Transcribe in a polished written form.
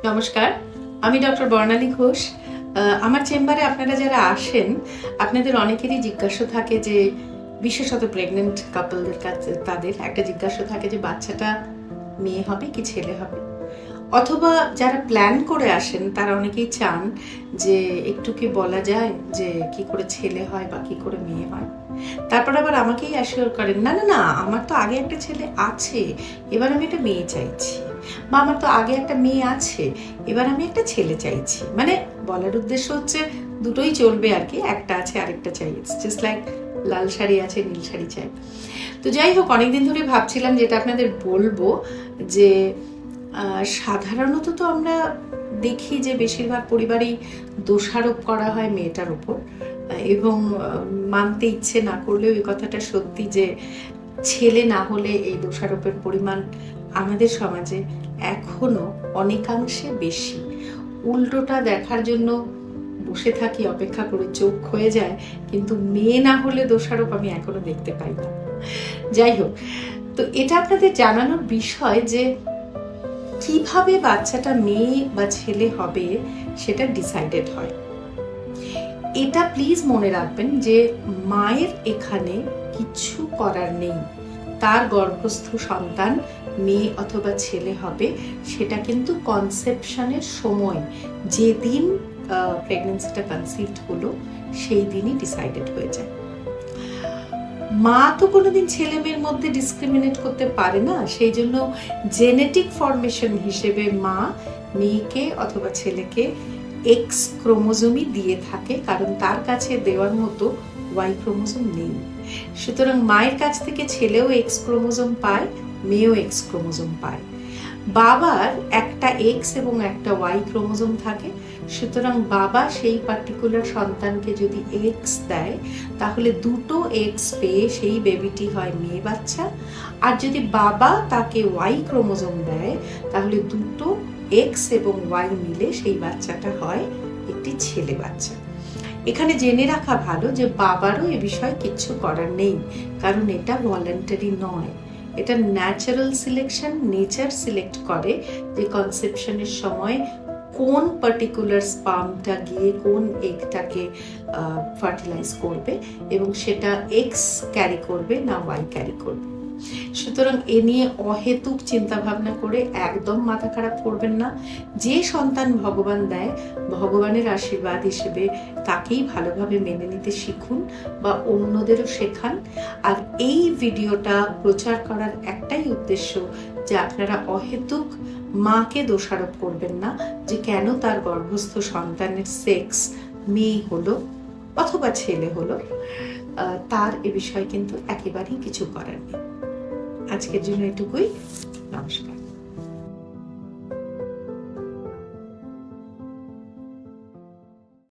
নমস্কার, আমি ডক্টর বর্ণালী ঘোষ। আমার চেম্বারে আপনারা যারা আসেন আপনাদের অনেকেরই জিজ্ঞাসা থাকে যে, বিশেষত প্রেগনেন্ট কাপলদের কাছে তাদের একটা জিজ্ঞাসা থাকে যে বাচ্চাটা মেয়ে হবে কি ছেলে হবে, অথবা যারা প্ল্যান করে আসেন তারা অনেকেই চান যে একটু কি বলা যায় যে কি করে ছেলে হয় বা কি করে মেয়ে হয়। তারপর আবার আমাকেই অ্যাসিওর করেন, না না না, আমার তো আগে একটা ছেলে আছে, এবার আমি একটা মেয়ে চাইছি, বা আমার তো আগে একটা মেয়ে আছে, এবার আমি একটা ছেলে চাইছি। মানে বলার উদ্দেশ্য হচ্ছে দুটোই চলবে আর কি, একটা আছে আরেকটা চাই। ইটস জাস্ট লাইক লাল শাড়ি আছে নীল শাড়ি চাই। তো যাই হোক, অনেকদিন ধরে ভাবছিলাম যেটা আপনাদের বলবো যে সাধারণত তো আমরা দেখি যে বেশিরভাগ পরিবারেই দোষারোপ করা হয় মেয়েটার উপর, এবং মানতে ইচ্ছে না করলেও এই কথাটা সত্যি যে ছেলে না হলে এই দোষারোপের পরিমাণ আমাদের সমাজে এখনো অনেকাংশে বেশি। উল্টোটা দেখার জন্য বসে থাকি, অপেক্ষা করে চোখ ক্ষয়ে যায়, কিন্তু মেয়ে না হলে দোষারোপ আমি এখনো দেখতে পাই না। যাই হোক, তো এটা আপনাদের জানানোর বিষয় যে কিভাবে বাচ্চাটা মেয়ে বা ছেলে হবে সেটা ডিসাইডেড হয়। এটা প্লিজ মনে রাখবেন যে মায়ের এখানে কিছু করার নেই। তার গর্ভস্থ সন্তান মেয়ে অথবা ছেলে হবে সেটা কিন্তু কনসেপশনের সময়, যেদিন প্রেগনেন্সিটা কনসিভড হলো সেই দিনই ডিসাইডেড হয়ে যায়। মা তো কোনোদিন ছেলে মেয়ের মধ্যে ডিসক্রিমিনেট করতে পারে না, সেই জন্য জেনেটিক ফরমেশন হিসেবে মা মেয়েকে অথবা ছেলেকে এক্স ক্রোমোজোমই দিয়ে থাকে, কারণ তার কাছে দেওয়ার মতো ওয়াই ক্রোমোজোম নেই। সুতরাং মায়ের কাছ থেকে ছেলেও এক্স ক্রোমোজোম পায়, মেয়েও এক্স ক্রোমোজোম পায়। বাবার একটা এক্স এবং একটা ওয়াই ক্রোমোজোম থাকে, সুতরাং বাবা সেই পার্টিকুলার সন্তানকে যদি এক্স দেয় তাহলে দুটো এক্স পেয়ে সেই বেবিটি হয় মেয়ে বাচ্চা, আর যদি বাবা তাকে ওয়াই ক্রোমোজোম দেয় তাহলে দুটো এক্স এবং ওয়াই মিলে সেই বাচ্চাটা হয় একটি ছেলে বাচ্চা। এখানে জেনে রাখা ভালো যে বাবারও এ বিষয়ে কিচ্ছু করার নেই, কারণ এটা ভলান্টারি নয়, এটা ন্যাচারাল সিলেকশন। নেচার সিলেক্ট করে যে কনসেপশনের সময় কোন পার্টিকুলার স্পার্মটা গিয়ে কোন এগটাকে ফার্টিলাইজ করবে এবং সেটা এক্স ক্যারি করবে না ওয়াই ক্যারি করবে। সুতরাং এ নিয়ে অহেতুক চিন্তা ভাবনা করে একদম মাথা খারাপ করবেন না। যে সন্তান ভগবান দেয় ভগবানের আশীর্বাদ হিসেবে তাকেই ভালোভাবে মেনে নিতে শিখুন বা অন্যদেরও শেখান। আর এই ভিডিওটা প্রচার করার একটাই উদ্দেশ্য যে আপনারা অহেতুক মাকে দোষারোপ করবেন না যে কেন তার গর্ভস্থ সন্তানের সেক্স মেয়ে হলো অথবা ছেলে হলো। তার এ বিষয়ে কিন্তু একেবারেই কিছু করার নেই। আজকের জন্য এটুকুই। নমস্কার।